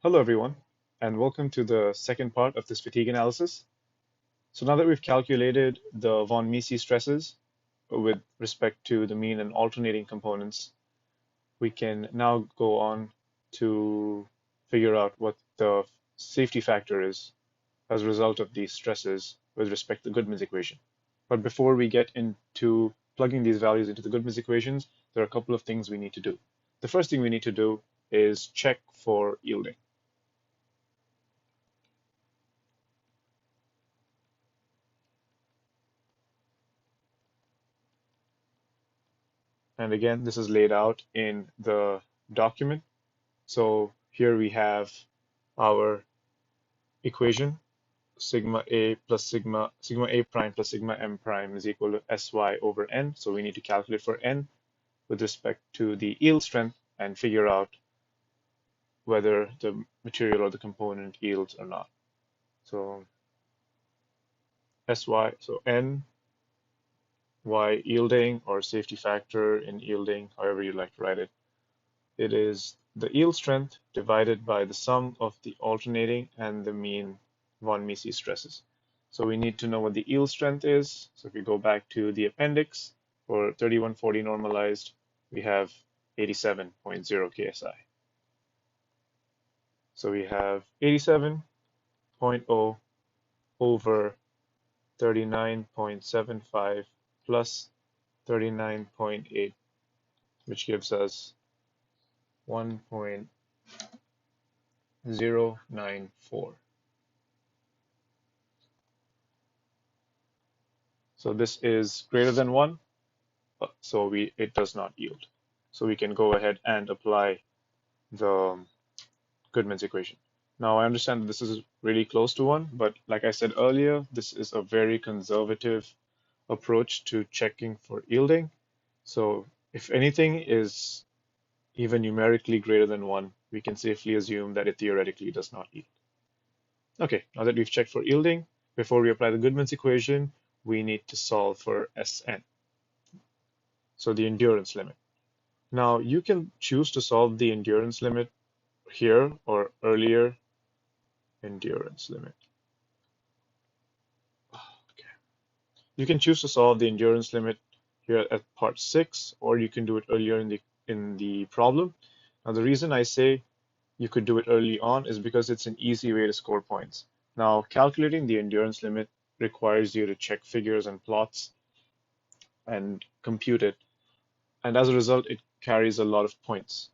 Hello, everyone, and welcome to the second part of this fatigue analysis. So now that we've calculated the von Mises stresses with respect to the mean and alternating components, we can now go on to figure out what the safety factor is as a result of these stresses with respect to the Goodman's equation. But before we get into plugging these values into the Goodman's equations, there are a couple of things we need to do. The first thing we need to do is check for yielding. And again, this is laid out in the document. So here we have our equation, sigma A plus sigma A prime plus sigma M prime is equal to Sy over N. So we need to calculate for N with respect to the yield strength and figure out whether the material or the component yields or not. So so N, Y yielding or safety factor in yielding, however you like to write it. It is the yield strength divided by the sum of the alternating and the mean von Mises stresses. So we need to know what the yield strength is. So if we go back to the appendix for 3140 normalized, we have 87.0 KSI. So we have 87.0 over 39.75 plus 39.8, which gives us 1.094. So this is greater than 1, so it does not yield. So we can go ahead and apply the Goodman's equation. Now I understand that this is really close to 1, but like I said earlier, this is a very conservative approach to checking for yielding. So if anything is even numerically greater than 1, we can safely assume that it theoretically does not yield. Okay, now that we've checked for yielding, before we apply the Goodman's equation, we need to solve for Sn, so the endurance limit. Now you can choose to solve the endurance limit here or earlier. Endurance limit. Okay. You can choose to solve the endurance limit here at part 6, or you can do it earlier in the problem. Now the reason I say you could do it early on is because it's an easy way to score points. Now calculating the endurance limit requires you to check figures and plots and compute it, and as a result it carries a lot of points.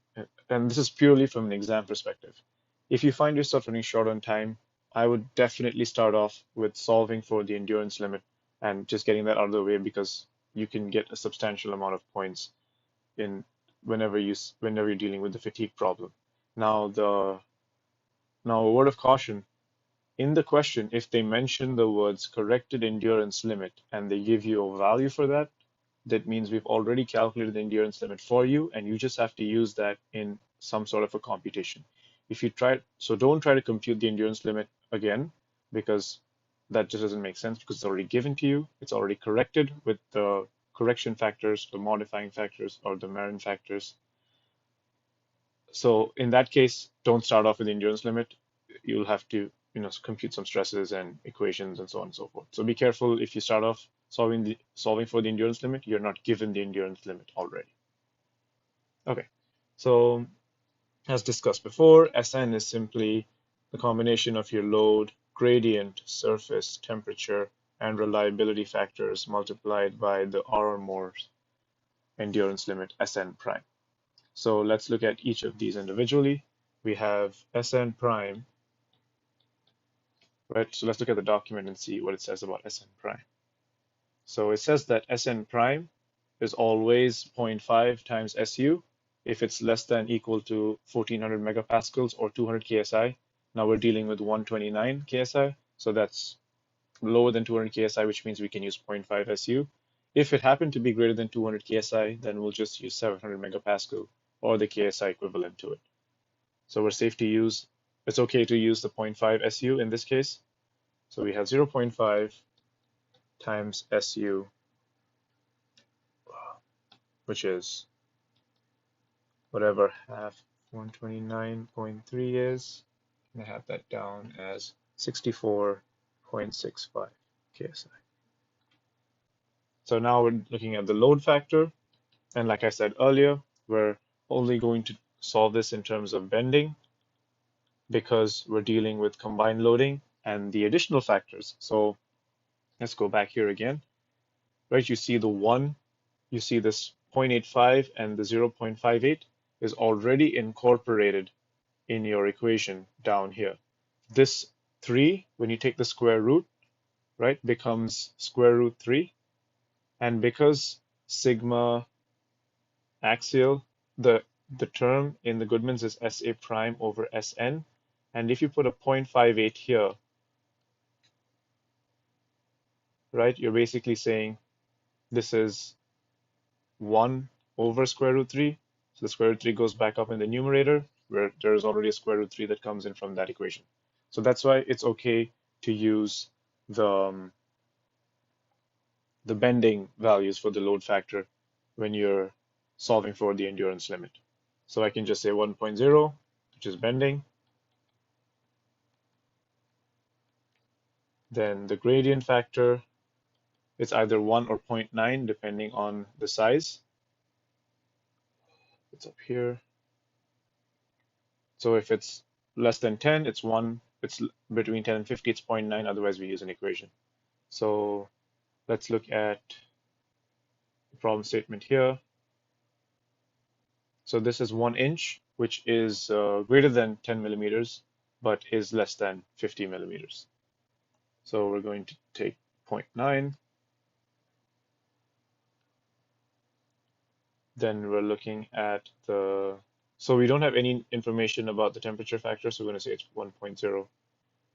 And this is purely from an exam perspective. If you find yourself running short on time, I would definitely start off with solving for the endurance limit and just getting that out of the way, because you can get a substantial amount of points in whenever you're dealing with the fatigue problem. Now a word of caution. In the question, if they mention the words corrected endurance limit and they give you a value for that, that means we've already calculated the endurance limit for you, and you just have to use that in some sort of a computation. So don't try to compute the endurance limit again, because that just doesn't make sense, because it's already given to you. It's already corrected with the correction factors, the modifying factors, or the Marin factors. So in that case, don't start off with the endurance limit. You'll have to, compute some stresses and equations and so on and so forth. So be careful if you start off solving for the endurance limit, you're not given the endurance limit already. Okay, so as discussed before, Sn is simply the combination of your load, gradient, surface, temperature, and reliability factors multiplied by the R or more endurance limit Sn prime. So let's look at each of these individually. We have Sn prime, right? So let's look at the document and see what it says about Sn prime. So it says that Sn prime is always 0.5 times SU if it's less than equal to 1400 megapascals or 200 KSI. Now we're dealing with 129 KSI, so that's lower than 200 KSI, which means we can use 0.5 SU. If it happened to be greater than 200 KSI, then we'll just use 700 megapascal or the KSI equivalent to it. So we're safe to use, it's okay to use the 0.5 SU in this case. So we have 0.5 times SU, which is whatever half 129.3 is. And I have that down as 64.65 KSI. So now we're looking at the load factor. And like I said earlier, we're only going to solve this in terms of bending because we're dealing with combined loading and the additional factors. So let's go back here again, right? You see the 1, you see this 0.85 and the 0.58 is already incorporated in your equation down here. This 3, when you take the square root, right, becomes square root 3. And because sigma axial, the term in the Goodmans is SA prime over SN. And if you put a 0.58 here, right, you're basically saying this is 1 over square root 3. So the square root 3 goes back up in the numerator where there is already a square root 3 that comes in from that equation. So that's why it's okay to use the bending values for the load factor when you're solving for the endurance limit. So I can just say 1.0, which is bending. Then the gradient factor, it's either 1 or 0.9 depending on the size. It's up here. So if it's less than 10, it's 1. It's between 10 and 50, it's 0.9. Otherwise, we use an equation. So let's look at the problem statement here. So this is 1 inch, which is greater than 10 millimeters, but is less than 50 millimeters. So we're going to take 0.9. Then we're looking at so we don't have any information about the temperature factor, so we're going to say it's 1.0.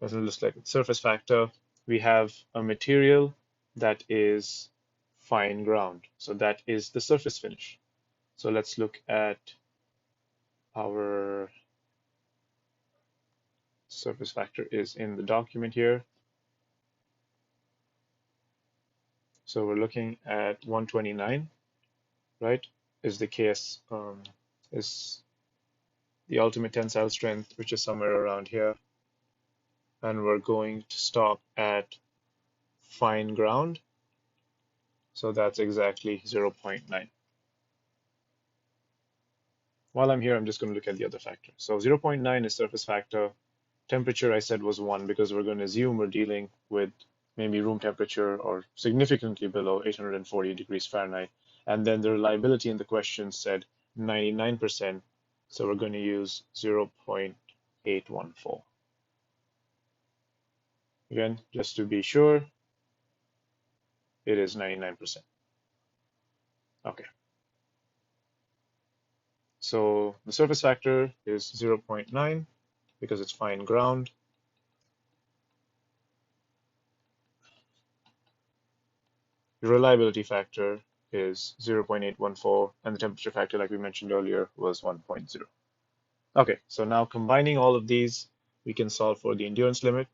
Doesn't look like surface factor. We have a material that is fine ground. So that is the surface finish. So let's look at our surface factor is in the document here. So we're looking at 129, right? Is the KS is the ultimate tensile strength, which is somewhere around here. And we're going to stop at fine ground. So that's exactly 0.9. While I'm here, I'm just going to look at the other factor. So 0.9 is surface factor. Temperature, I said, was 1 because we're going to assume we're dealing with maybe room temperature or significantly below 840 degrees Fahrenheit. And then the reliability in the question said 99%. So we're going to use 0.814. Again, just to be sure, it is 99%. Okay. So the surface factor is 0.9 because it's fine ground. The reliability factor is 0.814, and the temperature factor, like we mentioned earlier, was 1.0. Okay, so now combining all of these, we can solve for the endurance limit.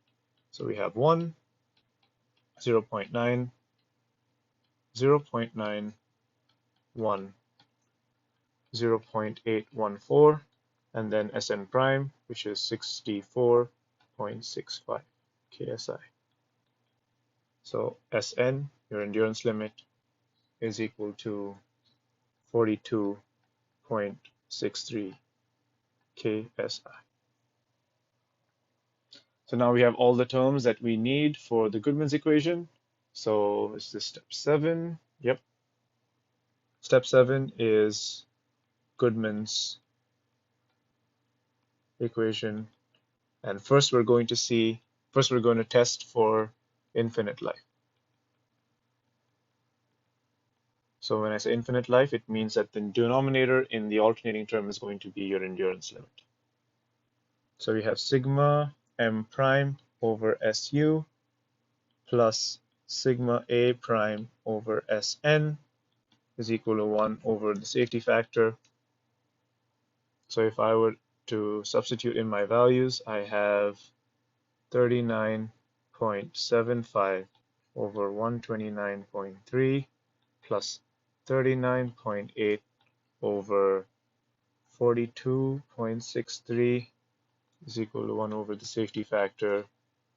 So we have 1, 0.9, 0.9, 1, 0.814, and then Sn prime, which is 64.65 KSI. So Sn, your endurance limit, is equal to 42.63 KSI. So now we have all the terms that we need for the Goodman's equation. So is this step 7? Yep. Step 7 is Goodman's equation. And first we're going to test for infinite life. So when I say infinite life, it means that the denominator in the alternating term is going to be your endurance limit. So we have sigma m prime over SU plus sigma a prime over Sn is equal to 1 over the safety factor. So if I were to substitute in my values, I have 39.75 over 129.3 plus 39.8 over 42.63 is equal to 1 over the safety factor,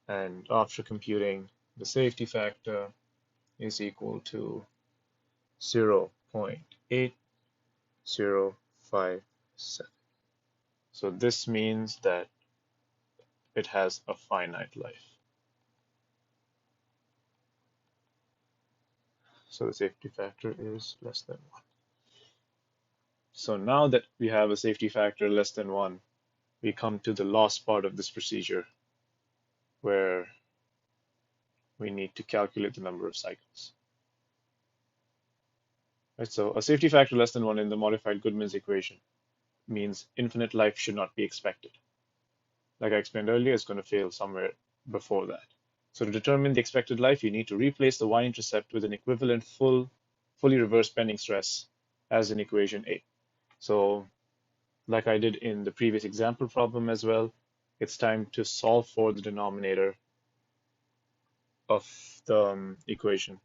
and after computing the safety factor is equal to 0.8057. So this means that it has a finite life. So the safety factor is less than 1. So now that we have a safety factor less than 1, we come to the last part of this procedure where we need to calculate the number of cycles. Right, so a safety factor less than 1 in the modified Goodman's equation means infinite life should not be expected. Like I explained earlier, it's going to fail somewhere before that. So to determine the expected life, you need to replace the y-intercept with an equivalent fully reversed bending stress as in equation A. So like I did in the previous example problem as well, it's time to solve for the denominator of the equation.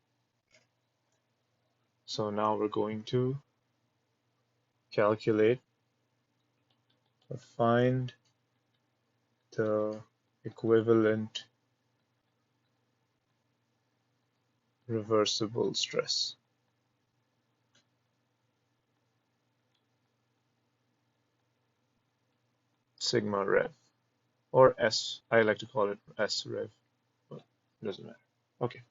So now we're going to calculate or find the equivalent reversible stress. Sigma rev, or S, I like to call it S rev, but it doesn't matter. Okay,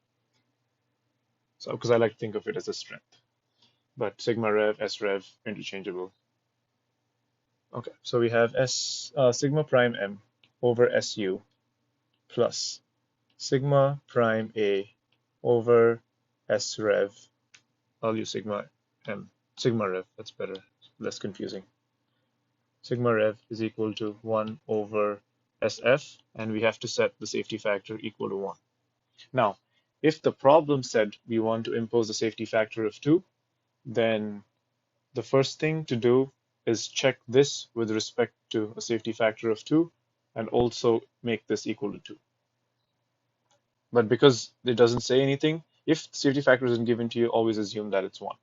so because I like to think of it as a strength, but sigma rev, S rev, interchangeable. Okay, so we have sigma prime M over SU plus sigma prime A over S rev. I'll use sigma rev, that's better, less confusing. Sigma rev is equal to 1 over SF, and we have to set the safety factor equal to 1. Now, if the problem said we want to impose a safety factor of 2, then the first thing to do is check this with respect to a safety factor of 2 and also make this equal to 2. But because it doesn't say anything, if the safety factor isn't given to you, always assume that it's 1.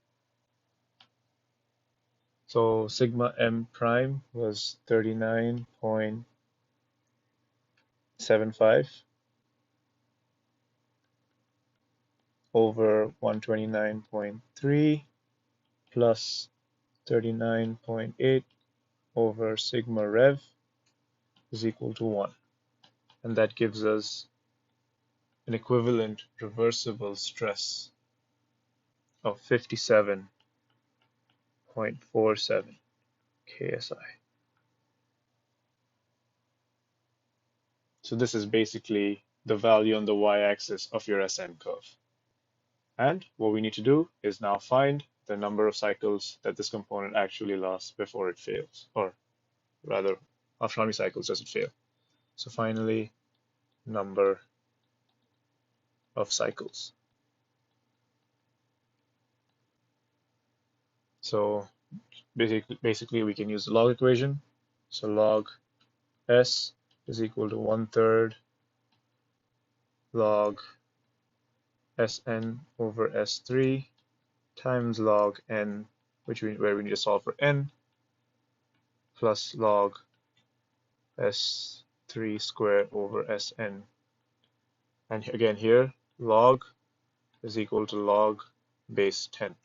So sigma m prime was 39.75 over 129.3 plus 39.8 over sigma rev is equal to 1. And that gives us an equivalent reversible stress of 57.47 KSI. So this is basically the value on the y-axis of your SN curve. And what we need to do is now find the number of cycles that this component actually lasts before it fails, or rather, after how many cycles does it fail. So finally, number of cycles. So basically we can use the log equation. So log S is equal to 1/3 log Sn over S3 times log n, where we need to solve for n, plus log S3 squared over Sn. And again here, log is equal to log base 10.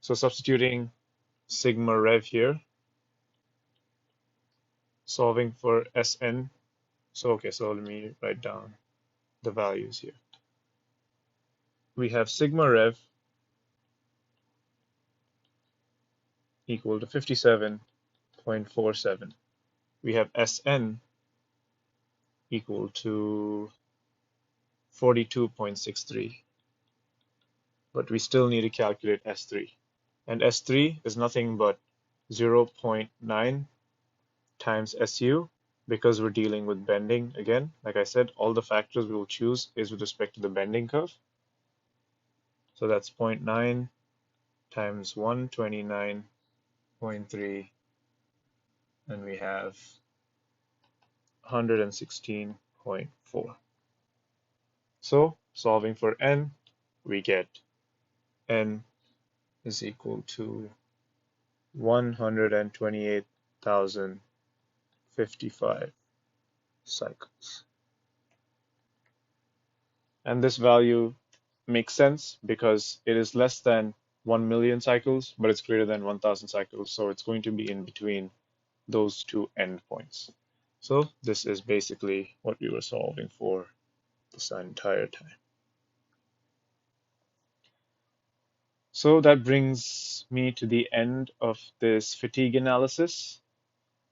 So substituting sigma rev here, solving for Sn. So let me write down the values here. We have sigma rev equal to 57.47. We have Sn equal to 42.63. But we still need to calculate S3. And S3 is nothing but 0.9 times SU, because we're dealing with bending again. Like I said, all the factors we will choose is with respect to the bending curve. So that's 0.9 times 129.3, and we have 116.4. So solving for n, we get n is equal to 128 1055 cycles. And this value makes sense because it is less than 1 million cycles, but it's greater than 1000 cycles. So it's going to be in between those two endpoints. So this is basically what we were solving for this entire time. So that brings me to the end of this fatigue analysis.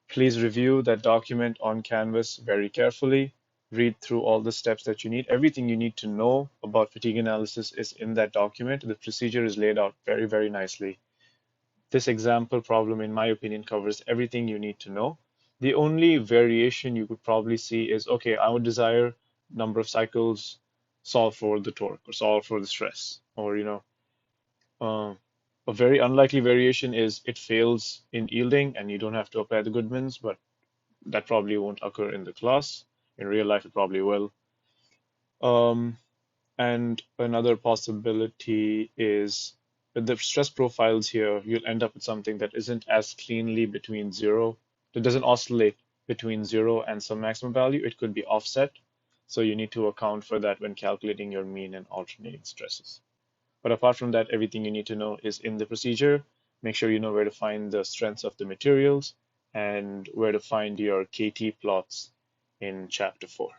Please review that document on Canvas very carefully. Read through all the steps that you need. Everything you need to know about fatigue analysis is in that document. The procedure is laid out very, very nicely. This example problem, in my opinion, covers everything you need to know. The only variation you could probably see is, okay, I would desire number of cycles, solve for the torque or solve for the stress, or uh, a very unlikely variation is it fails in yielding and you don't have to apply the Goodmans, but that probably won't occur in the class. In real life, it probably will. And another possibility is with the stress profiles here, you'll end up with something that isn't as cleanly between zero, that doesn't oscillate between zero and some maximum value. It could be offset. So you need to account for that when calculating your mean and alternating stresses. But apart from that, everything you need to know is in the procedure. Make sure you know where to find the strengths of the materials and where to find your KT plots in chapter 4.